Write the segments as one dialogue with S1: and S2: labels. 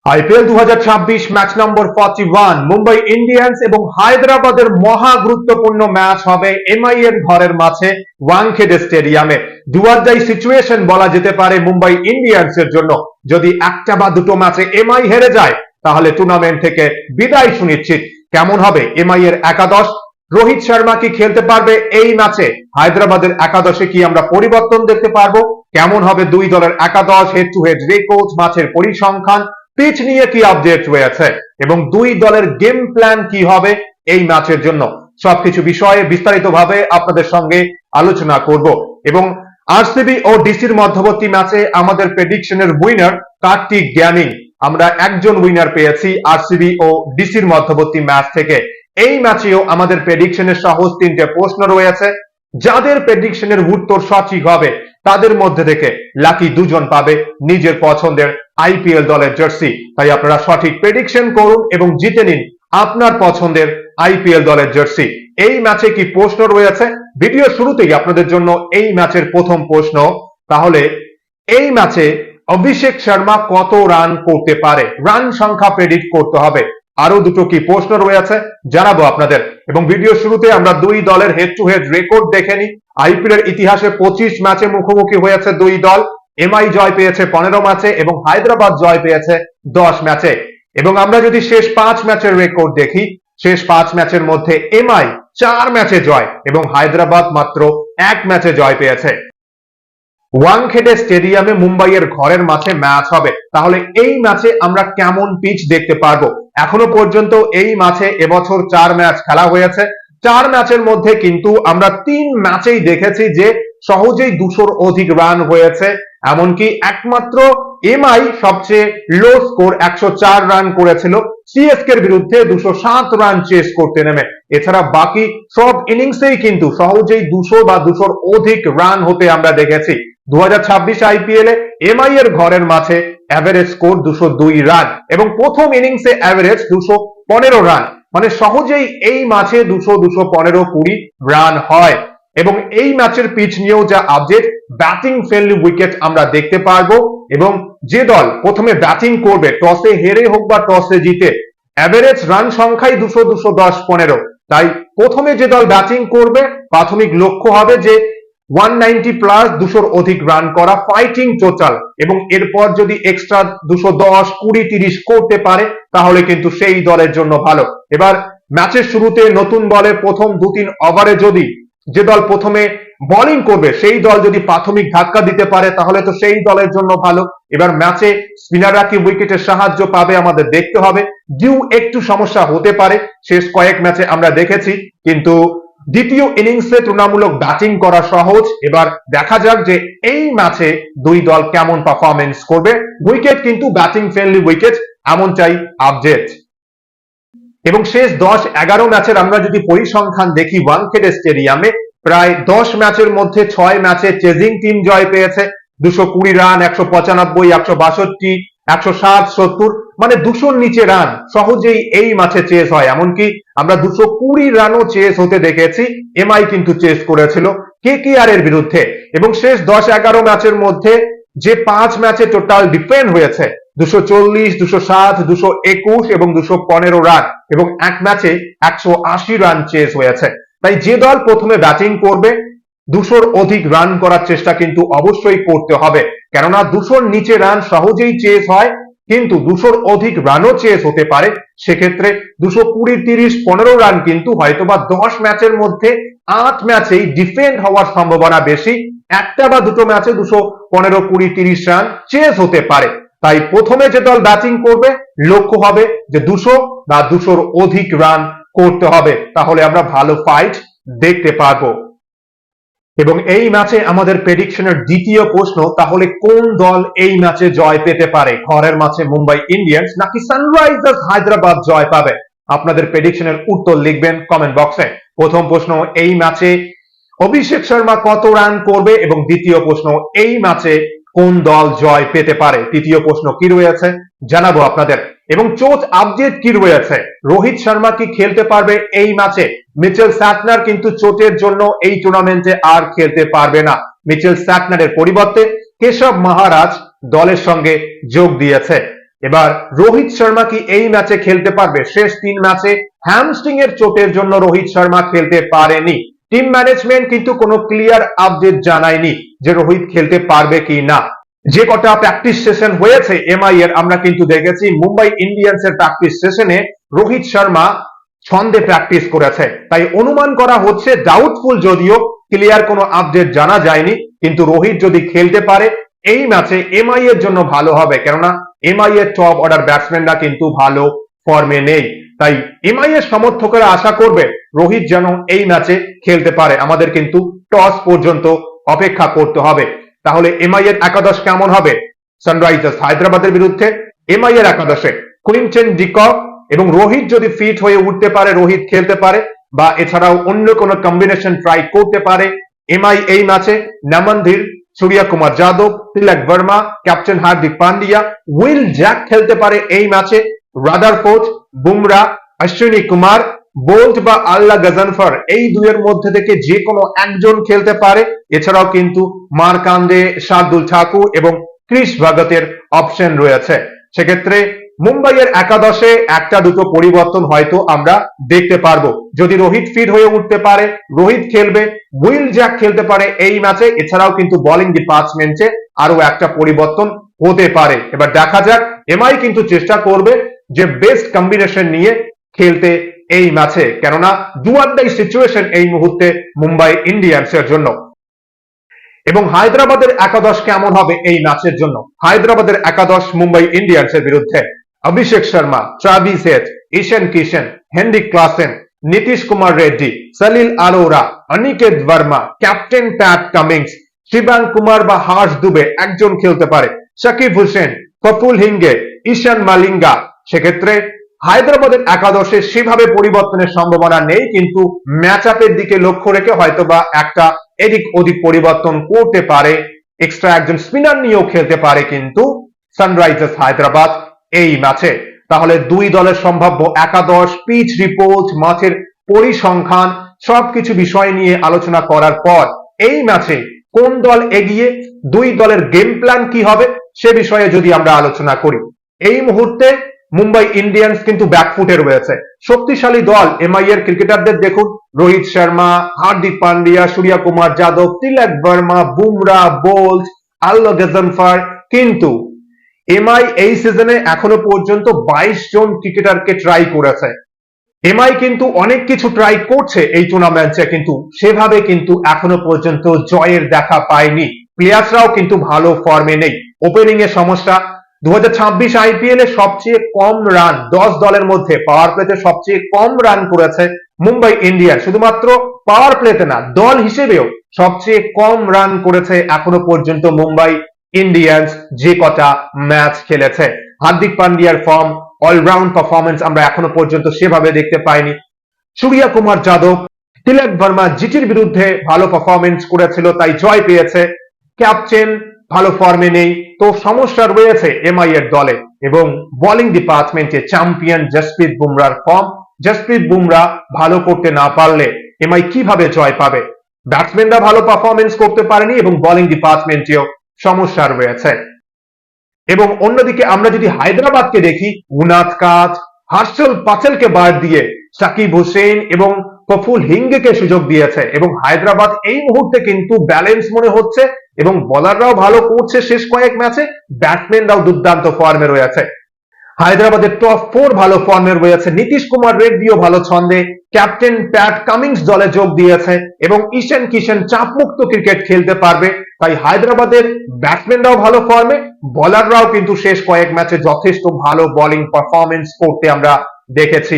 S1: IPL 2026 match নম্বর 41 Mumbai Indians এবং হায়দ্রাবাদের মহা গুরুত্বপূর্ণ ম্যাচ হবে এমআই এর ঘরের মাঠে ওয়াংখেড়ে স্টেডিয়ামে। ডুয়ারডাই সিচুয়েশন বলা যেতে পারে মুম্বাই ইন্ডিয়ান্স এর জন্য। যদি একটা বা দুটো ম্যাচে এমআই হেরে যায় তাহলে টুর্নামেন্ট থেকে বিদায় সুনিশ্চিত। কেমন হবে এমআই এর একাদশ? রোহিত শর্মা কি খেলতে পারবে এই ম্যাচে? হায়দ্রাবাদের একাদশে কি আমরা পরিবর্তন দেখতে পারবো? কেমন হবে দুই দলের একাদশ? হেড টু হেড রেকর্ড, ম্যাচের পরিসংখ্যান, পিচ নিয়ে কি আপডেট রয়েছে এবং দুই দলের গেম প্ল্যান কি হবে এই ম্যাচের জন্য, সবকিছু বিষয়ে বিস্তারিতভাবে আপনাদের সঙ্গে আলোচনা করব। এবং আরসিবি ও ডিসির মধ্যবর্তী ম্যাচে আমাদের প্রেডিকশনের উইনার কার্তিক জ্ঞানী, আমরা একজন উইনার পেয়েছি আরসিবি ও ডিসির মধ্যবর্তী ম্যাচ থেকে। এই ম্যাচেও আমাদের প্রেডিকশনের সহজ তিনটে প্রশ্ন রয়েছে। যাদের প্রেডিকশনের উত্তর সঠিক হবে তাদের মধ্যে থেকে লাকি দুজন পাবে নিজের পছন্দের আইপিএল দলের জার্সি। তাই আপনারা সঠিক প্রেডিকশন করুন এবং জিতে নিন আপনার পছন্দের আইপিএল দলের জার্সি। এই ম্যাচে কি প্রশ্ন রয়েছে? ভিডিও শুরুতেই আপনাদের জন্য এই ম্যাচের প্রথম প্রশ্ন। তাহলে এই ম্যাচে অভিষেক শর্মা কত রান করতে পারে? রান সংখ্যা প্রেডিক্ট করতে হবে। আরো দুটো কি প্রশ্ন রয়েছে জানাবো আপনাদের। এবং ভিডিও শুরুতে আমরা দুই দলের হেড টু হেড রেকর্ড দেখে নিই। আইপিএল এর ইতিহাসে 25 ম্যাচে মুখোমুখি হয়েছে দুই দল। এমআই জয় পেয়েছে 15 ম্যাচে এবং হায়দ্রাবাদ জয় পেয়েছে 10 ম্যাচে। এবং আমরা যদি শেষ 5 ম্যাচের রেকর্ড দেখি, শেষ 5 ম্যাচের মধ্যে এমআই 4 ম্যাচে জয় এবং হায়দ্রাবাদ মাত্র 1 ম্যাচে জয় পেয়েছে। ওয়াংখেড়ে স্টেডিয়ামে মুম্বাইয়ের ঘরের মাঠে ম্যাচ হবে। তাহলে এই ম্যাচে আমরা কেমন পিচ দেখতে পারবো? এখনো পর্যন্ত এই ম্যাচে এবছর 4 ম্যাচ খেলা হয়েছে। 4 ম্যাচের মধ্যে কিন্তু আমরা 3 ম্যাচেই দেখেছি যে সহজেই 200-র অধিক রান হয়েছে। এমনকি একমাত্র এমআই সবচেয়ে লো স্কোর 104 রান করেছিল সিএসকে এর বিরুদ্ধে 207 রান চেস করতে নেমে। এছাড়া বাকি সব ইনিংসেই কিন্তু সহজেই 200 বা 200-র অধিক রান হতে আমরা দেখেছি। 2026 আইপিএল এ এমআই এর ঘরের মাঠে এভারেজ স্কোর 202 রান এবং প্রথম ইনিংসে এভারেজ 215 রান। মানে সহজেই এই ম্যাচে 200, 215, 20 রান হয়। এবং এই ম্যাচের পিচ নিয়েও যা আপডেট, ব্যাটিং ফ্রেন্ডলি উইকেট আমরা দেখতে পারবো। এবং যে দল প্রথমে ব্যাটিং করবে, টসে হেরে হোক বা টসে জিতে, এভারেজ রান সংখ্যাই 200, 210, 15। তাই প্রথমে যে দল ব্যাটিং করবে প্রাথমিক লক্ষ্য হবে যে 190 প্লাস 200-র অধিক রান করা, ফাইটিং টোটাল। এবং এরপর যদি এক্সট্রা 210, 20, 30 করতে পারে তাহলে কিন্তু সেই দলের জন্য ভালো। এবার ম্যাচের শুরুতে নতুন বলে প্রথম 2-3 ওভারে যদি যে দল প্রথমে বোলিং করবে সেই দল যদি প্রাথমিক ধাক্কা দিতে পারে তাহলে তো সেই দলের জন্য ভালো। এবার ম্যাচে স্পিনাররা কি উইকেটের সাহায্য পাবে আমাদের দেখতে হবে। ডিউ একটু সমস্যা হতে পারে, শেষ কয়েক ম্যাচে আমরা দেখেছি, কিন্তু দ্বিতীয় ইনিংসে তুলনামূলক ব্যাটিং করা সহজ। এবার দেখা যাক যে এই ম্যাচে দুই দল কেমন পারফরমেন্স করবে। উইকেট কিন্তু ব্যাটিং ফ্রেন্ডলি উইকেট, এমনটাই আপডেট। এবং শেষ 10-11 ম্যাচের আমরা যদি পরিসংখ্যান দেখি ওয়াংখেড়ে স্টেডিয়ামে, প্রায় 10 ম্যাচের মধ্যে 6 ম্যাচে চেজিং টিম জয় পেয়েছে। 220 রান, 195, 162, 160, 70, মানে 200-র নিচে রান সহজেই এই ম্যাচে চেস হয়। এমনকি আমরা 220 রানও চেস হতে দেখেছি। এমআই কিন্তু চেস করেছিল কেকেআর এর বিরুদ্ধে। এবং শেষ 10-11 ম্যাচের মধ্যে যে 5 ম্যাচে টোটাল ডিফেন্ড হয়েছে 240, 207, 221 এবং 215 রান এবং এক ম্যাচে 180 রান চেস হয়েছে। তাই যে দল প্রথমে ব্যাটিং করবে 200-র অধিক রান করার চেষ্টা কিন্তু অবশ্যই করতে হবে, কেননা 200-র নিচে রান সহজেই চেস হয় কিন্তু 200-র অধিক রানও চেস হতে পারে। সেক্ষেত্রে 220, 30, 15 রান কিন্তু হয়তোবা 10 ম্যাচের মধ্যে 8 ম্যাচেই ডিফেন্ড হওয়ার সম্ভাবনা বেশি। একটা বা দুটো ম্যাচে 215, 20, 30 রান চেস হতে পারে। তাই প্রথমে যে দল ব্যাটিং করবে লক্ষ্য হবে যে 200 বা 200-র অধিক রান করতে হবে, তাহলে আমরা ভালো ফাইট দেখতে পারবো। এবং এই ম্যাচে আমাদের প্রেডিকশনের দ্বিতীয় প্রশ্ন, তাহলে কোন দল এই ম্যাচে জয় পেতে পারে? ঘরের মাঠে মুম্বাই ইন্ডিয়ান্স নাকি সানরাইজার্স হায়দ্রাবাদ জয় পাবে? আপনাদের প্রেডিকশনের উত্তর লিখবেন কমেন্ট বক্সে। প্রথম প্রশ্ন, এই ম্যাচে অভিষেক শর্মা কত রান করবে? এবং দ্বিতীয় প্রশ্ন, এই ম্যাচে কোন দল জয় পেতে পারে? তৃতীয় প্রশ্ন কি রয়েছে জানাবো আপনাদের। এবং চোট আপডেট কি রয়েছে? রোহিত শর্মা কি খেলতে পারবে এই ম্যাচে? মিচেল স্যাটনার কিন্তু চোটের জন্য এই টুর্নামেন্টে আর খেলতে পারবে না। মিচেল স্যাটনারের পরিবর্তে কেশব মহারাজ দলের সঙ্গে যোগ দিয়েছে। এবার রোহিত শর্মা কি এই ম্যাচে খেলতে পারবে? শেষ 3 ম্যাচে হ্যামস্ট্রিং এর চোটের জন্য রোহিত শর্মা খেলতে পারেনি। টিম ম্যানেজমেন্ট কিন্তু কোনো ক্লিয়ার আপডেট জানায়নি যে রোহিত খেলতে পারবে কি না। যে কটা প্র্যাকটিস সেশন হয়েছে এমআই এর আমরা কিন্তু দেখেছি মুম্বাই ইন্ডিয়ান্স এর প্র্যাকটিস সেশনে রোহিত শর্মা ছন্দে প্র্যাকটিস করেছে, তাই অনুমান করা হচ্ছে ডাউটফুল, যদিও ক্লিয়ার কোনো আপডেট জানা যায়নি, কিন্তু রোহিত যদি খেলতে পারে এই ম্যাচে এমআই এর জন্য ভালো হবে, কেননা এমআই এর টপ অর্ডার ব্যাটসম্যানরা কিন্তু ভালো ফর্মে নেই। তাই এমআই এর সমর্থকেরা আশা করবে রোহিত যেন এই ম্যাচে খেলতে পারে। আমাদের কিন্তু টস পর্যন্ত অপেক্ষা করতে হবে। তাহলে এমআই এর একাদশ কেমন হবে? সানরাইজার্স হায়দ্রাবাদের বিরুদ্ধে এমআই এর একাদশে কুইন্টন ডিকক এবং রোহিত যদি ফিট হয়ে উঠতে পারে, রোহিত খেলতে পারে, বা এছাড়াও অন্য কোনো কম্বিনেশন ট্রাই করতে পারে এমআই এই ম্যাচে। Naman Dhir, Surya Kumar Yadav, Tilak Varma, captain Hardik Pandya, Will Jack খেলতে পারে এই ম্যাচে। রাদারফোর্ড, বুমরা, অশ্বিনী কুমার, বোল্ট বা আল্লাহ গজনফর এই দুইয়ের মধ্যে থেকে যে কোনো একজন খেলতে পারে। এছাড়াও কিন্তু মারকান্ডে, শার্দুল ঠাকুর এবং ক্রিস ভগতের অপশন রয়েছে। সেক্ষেত্রে মুম্বাইয়ের একাদশে একটা দুটো পরিবর্তন হয়তো আমরা দেখতে পারবো। যদি রোহিত ফিট হয়ে উঠতে পারে, রোহিত খেলবে, উইল জ্যাক খেলতে পারে এই ম্যাচে। এছাড়াও কিন্তু বোলিং ডিপার্টমেন্টে আরো একটা পরিবর্তন হতে পারে। এবার দেখা যাক, এমআই কিন্তু চেষ্টা করবে যে বেস্ট কম্বিনেশন নিয়ে খেলতে এই ম্যাচে, কেননা ডু অর ডাই সিচুয়েশন এই মুহূর্তে মুম্বাই ইন্ডিয়ান্সের জন্য। এবং হায়দ্রাবাদের একাদশ কেমন হবে এই ম্যাচের জন্য? হায়দ্রাবাদের একাদশ মুম্বাই ইন্ডিয়ান্সের বিরুদ্ধে Abhishek Sharma, Travis Head, Ishan Kishan, Heinrich Klaasen, Nitish Kumar Reddy, Salil Arora, Aniket Verma, captain Pat Cummins, Shivang Kumar বা হার্ষ দুবে একজন খেলতে পারে, শাকিব হোসেন, প্রফুল হিঙ্গে, ঈশান মালিঙ্গা। সেক্ষেত্রে হায়দ্রাবাদের একাদশে সেভাবে পরিবর্তনের সম্ভাবনা নেই, কিন্তু ম্যাচ আপের দিকে লক্ষ্য রেখে হয়তো বা একটা এদিক ওদিক পরিবর্তন করতে পারে, এক্সট্রা একজন স্পিনার নিয়েও খেলতে পারে কিন্তু সানরাইজার্স হায়দ্রাবাদ এই ম্যাচে। তাহলে দুই দলের সম্ভাব্য একাদশ, পিচ রিপোর্ট, মাঠের পরিসংখ্যান সবকিছু বিষয় নিয়ে আলোচনা করার পর এই ম্যাচে কোন দল এগিয়ে, দুই দলের গেম প্ল্যান কি হবে সে বিষয়ে যদি আমরা আলোচনা করি, এই মুহূর্তে মুম্বাই ইন্ডিয়ান্স কিন্তু ব্যাকফুটে রয়েছে। শক্তিশালী দল এমআই এর ক্রিকেটারদের দেখুন, রোহিত শর্মা, হার্দিক পান্ডিয়া, সূর্য কুমার যাদব, তিলক বর্মা, বুমরা, বোল্ট, আল্লাহ গজনফর। কিন্তু এমআই এই সিজনে এখনো পর্যন্ত 22 জন ক্রিকেটারকে ট্রাই করেছে। এমআই কিন্তু অনেক কিছু ট্রাই করছে এই টুর্নামেন্টে, কিন্তু সেভাবে কিন্তু এখনো পর্যন্ত জয়ের দেখা পায়নি। প্লেয়ার্সরাও কিন্তু ভালো ফর্মে নেই। ওপেনিং এর সমস্যা, 2026 আইপিএল এ সবচেয়ে কম রান 10 দলের মধ্যে পাওয়ার প্লেতে সবচেয়ে কম রান করেছে মুম্বাই ইন্ডিয়ান্স। শুধুমাত্র পাওয়ার প্লেতে না, দল হিসেবেও সবচেয়ে কম রান করেছে এখনো পর্যন্ত মুম্বাই ইন্ডিয়ান্স যে কটা ম্যাচ খেলেছে। হার্দিক পান্ডিয়ার ফর্ম, অলরাউন্ড পারফরমেন্স আমরা এখনো পর্যন্ত সেভাবে দেখতে পাইনি। সূর্য কুমার যাদব, তিলক বর্মা জিটির বিরুদ্ধে ভালো পারফরমেন্স করেছিল, তাই জয় পেয়েছে। ক্যাপ্টেন ভালো ফর্মে নেই, তো সমস্যা রয়েছে এমআই এর দলে। এবং বোলিং ডিপার্টমেন্টে চ্যাম্পিয়ন জসপ্রীত বুমরার ফর্ম, জসপ্রীত বুমরা ভালো করতে না পারলে এমআই কিভাবে জয় পাবে? ব্যাটসম্যানরা ভালো পারফরমেন্স করতে পারেনি এবং বোলিং ডিপার্টমেন্টেও সমস্যা রয়েছে। এবং অন্যদিকে আমরা যদি হায়দ্রাবাদকে দেখি, উনাদকাত, হার্ষল পাটেলকে বাদ দিয়ে শাকিব হোসেন এবং প্রফুল হিঙ্গেকে সুযোগ দিয়েছে, এবং হায়দ্রাবাদ এই মুহূর্তে কিন্তু ব্যালেন্স মনে হচ্ছে এবং বোলাররাও ভালো করছে শেষ কয়েক ম্যাচে, ব্যাটসম্যানরাও দুর্দান্ত ফর্মে রয়েছে। হায়দ্রাবাদের টপ 4 ভালো ফর্মে রয়েছে। নীতিশ কুমার রেড্ডিও ভালো ছন্দে, ক্যাপ্টেন প্যাট কামিংস দলে যোগ দিয়েছে এবং ঈশান কিশন চাপমুক্ত ক্রিকেট খেলতে পারবে। তাই হায়দ্রাবাদের ব্যাটসম্যানরাও ভালো ফর্মে, বোলাররাও কিন্তু শেষ কয়েক ম্যাচে যথেষ্ট ভালো বোলিং পারফরমেন্স করতে আমরা দেখেছি।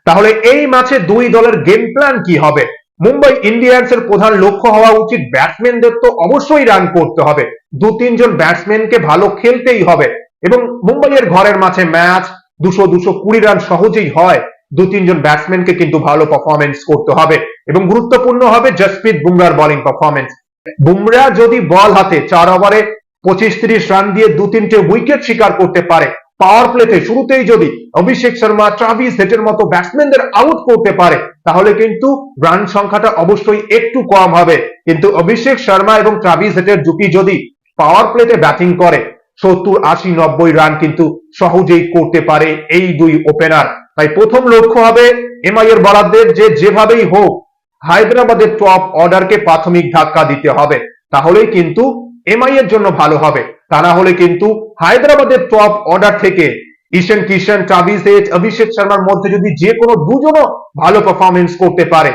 S1: তাহলে এই ম্যাচে দুই দলের গেম প্ল্যান কি হবে? মুম্বাই ইন্ডিয়ান্সের প্রধান লক্ষ্য হওয়া উচিত ব্যাটসম্যানদের তো অবশ্যই রান করতে হবে, 2-3 জন ব্যাটসম্যানকে ভালো খেলতেই হবে। এবং মুম্বাইয়ের ঘরের মাঠে ম্যাচ 200-220 রান সহজেই হয়, 2-3 জন ব্যাটসম্যানকে কিন্তু ভালো পারফরমেন্স করতে হবে। এবং গুরুত্বপূর্ণ হবে জসপ্রীত বুমরার বোলিং পারফরমেন্স। বুমরা যদি বল হাতে 4 ওভারে 25-30 রান দিয়ে 2-3টে উইকেট শিকার করতে পারে, পাওয়ার প্লেতে শুরুতেই যদি অভিষেক শর্মা, ট্রাভিস হেডের মতো ব্যাটসম্যানদের আউট করতে পারে, তাহলে কিন্তু রান সংখ্যাটা অবশ্যই একটু কম হবে। কিন্তু অভিষেক শর্মা এবং ট্রাভিস হেডের জুটি যদি পাওয়ার প্লেতে ব্যাটিং করে, 70, 80, 90 রান কিন্তু সহজেই করতে পারে এই দুই ওপেনার। তাই প্রথম লক্ষ্য হবে এমআই এর বোলারদের যে যেভাবেই হোক হায়দ্রাবাদের টপ অর্ডারকে প্রাথমিক ধাক্কা দিতে হবে, তাহলেই কিন্তু এমআই এর জন্য ভালো হবে। তা না হলে কিন্তু হায়দ্রাবাদের টপ অর্ডার থেকে ঈশান কিষান, ট্রাভিস হেড, অভিষেক শর্মার মধ্যে যদি যে কোনো দুজনও ভালো পারফরমেন্স করতে পারে,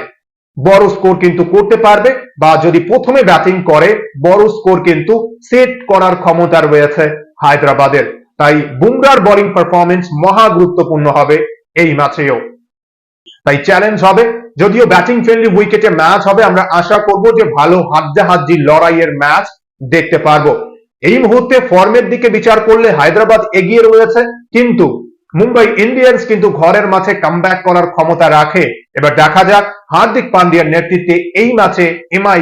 S1: বড় স্কোর কিন্তু করতে পারবে, বা যদি প্রথমে ব্যাটিং করে বড় স্কোর কিন্তু সেট করার ক্ষমতা রয়েছে হায়দ্রাবাদের। তাই বুমরার বোলিং পারফরমেন্স মহা গুরুত্বপূর্ণ হবে এই ম্যাচেও। তাই চ্যালেঞ্জ হবে, যদিও ব্যাটিং ফ্রেন্ডলি উইকেটে ম্যাচ হবে, আমরা আশা করব যে ভালো হাড্ডাহাড্ডি লড়াইয়ের ম্যাচ দেখতে পারবো। এই মুহূর্তে ফর্মের দিকে বিচার করলে হায়দ্রাবাদ এগিয়ে রয়েছে, কিন্তু মুম্বাই ইন্ডিয়ান্স কিন্তু ঘরের মাঠে কামব্যাক করার ক্ষমতা রাখে। এবার দেখা যাক হার্দিক পান্ডিয়ার নেতৃত্বে এই ম্যাচে এমআই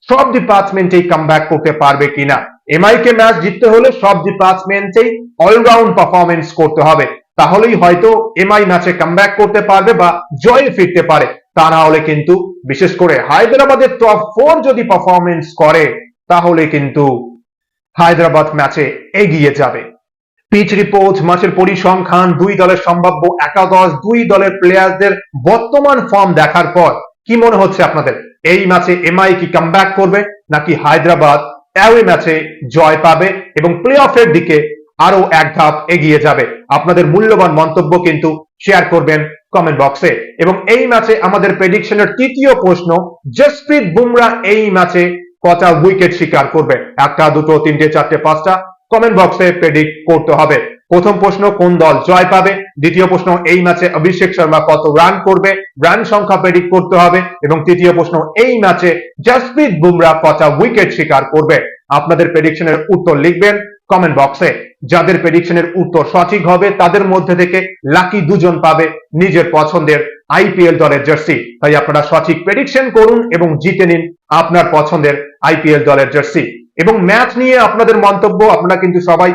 S1: সব ডিপার্টমেন্টেই কামব্যাক করতে পারবে কিনা। এমআই কে ম্যাচ জিততে হলে সব ডিপার্টমেন্টেই অলরাউন্ড পারফরমেন্স করতে হবে, তাহলেই হয়তো এমআই ম্যাচে কামব্যাক করতে পারবে বা জয়ে ফিরতে পারে। তা না হলে কিন্তু বিশেষ করে হায়দ্রাবাদের টপ 4 যদি পারফরমেন্স করে, তাহলে কিন্তু হায়দ্রাবাদ ম্যাচে এগিয়ে যাবে। পিচ রিপোর্ট, ম্যাচের পরিসংখ্যান, দুই দলের সম্ভাব্য একাদশ, দুই দলের প্লেয়ারদের বর্তমান ফর্ম দেখার পর কি মনে হচ্ছে আপনাদের? এই ম্যাচে এমআই কি কামব্যাক করবে, নাকি হায়দ্রাবাদ অ্যাওয়ে ম্যাচে জয় পাবে এবং প্লে অফের দিকে আরো এক ধাপ এগিয়ে যাবে? আপনাদের মূল্যবান মন্তব্য কিন্তু শেয়ার করবেন কমেন্ট বক্সে। এবং এই ম্যাচে আমাদের প্রেডিকশনের তৃতীয় প্রশ্ন, জসপ্রীত বুমরা এই ম্যাচে কটা উইকেট শিকার করবে? 1, 2, 3, 4, 5টা কমেন্ট বক্সে প্রেডিক্ট করতে হবে। প্রথম প্রশ্ন, কোন দল জয় পাবে? দ্বিতীয় প্রশ্ন, এই ম্যাচে অভিষেক শর্মা কত রান করবে? রান সংখ্যা প্রেডিক্ট করতে হবে। এবং তৃতীয় প্রশ্ন, এই ম্যাচে জসপ্রীত বুমরা কটা উইকেট শিকার করবে? আপনাদের প্রেডিকশনের উত্তর লিখবেন কমেন্ট বক্সে। যাদের প্রেডিকশনের উত্তর সঠিক হবে তাদের মধ্যে থেকে লাকি দুজন পাবে নিজের পছন্দের আইপিএল দলের জার্সি। তাই আপনারা সঠিক প্রেডিকশন করুন এবং জিতে নিন আপনার পছন্দের আইপিএল দলের জার্সি। এবং ম্যাচ নিয়ে আপনাদের মন্তব্য, আপনারা কিন্তু সবাই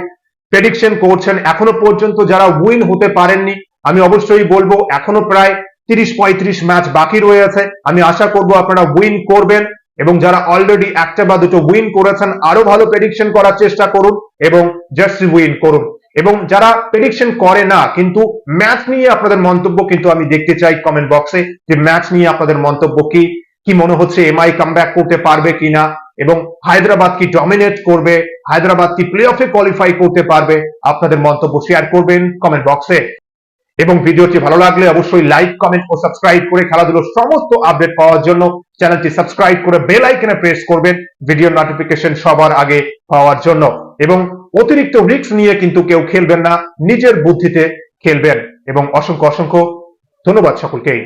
S1: প্রেডিকশন করছেন। এখনো পর্যন্ত যারা উইন হতে পারেননি, আমি অবশ্যই বলবো এখনো প্রায় 30-35 ম্যাচ বাকি রয়েছে। আমি আশা করব আপনারা উইন করবেন, এবং যারা অলরেডি একটা বা দুটো উইন করেছেন আরো ভালো প্রেডিকশন করার চেষ্টা করুন এবং জার্সি উইন করুন। এবং যারা প্রেডিকশন করে না কিন্তু ম্যাচ নিয়ে আপনাদের মন্তব্য কিন্তু আমি দেখতে চাই কমেন্ট বক্সে, যে ম্যাচ নিয়ে আপনাদের মন্তব্য কি, কি মনে হচ্ছে এমআই কামব্যাক করতে পারবে কিনা, এবং হায়দ্রাবাদ কি ডমিনেট করবে, হায়দ্রাবাদ কি প্লে অফে কোয়ালিফাই করতে পারবে? আপনাদের মন্তব্য শেয়ার করবেন কমেন্ট বক্সে। এবং ভিডিওটি ভালো লাগলে অবশ্যই লাইক, কমেন্ট ও সাবস্ক্রাইব করে খেলাধুলোর সমস্ত আপডেট পাওয়ার জন্য চ্যানেলটি সাবস্ক্রাইব করে বেল আইকনে প্রেস করবেন ভিডিও নোটিফিকেশন সবার আগে পাওয়ার জন্য। এবং অতিরিক্ত রিস্ক নিয়ে কিন্তু কেউ খেলবেন না, নিজের বুদ্ধিতে খেলবেন। এবং অসংখ্য অসংখ্য ধন্যবাদ সকলকেই।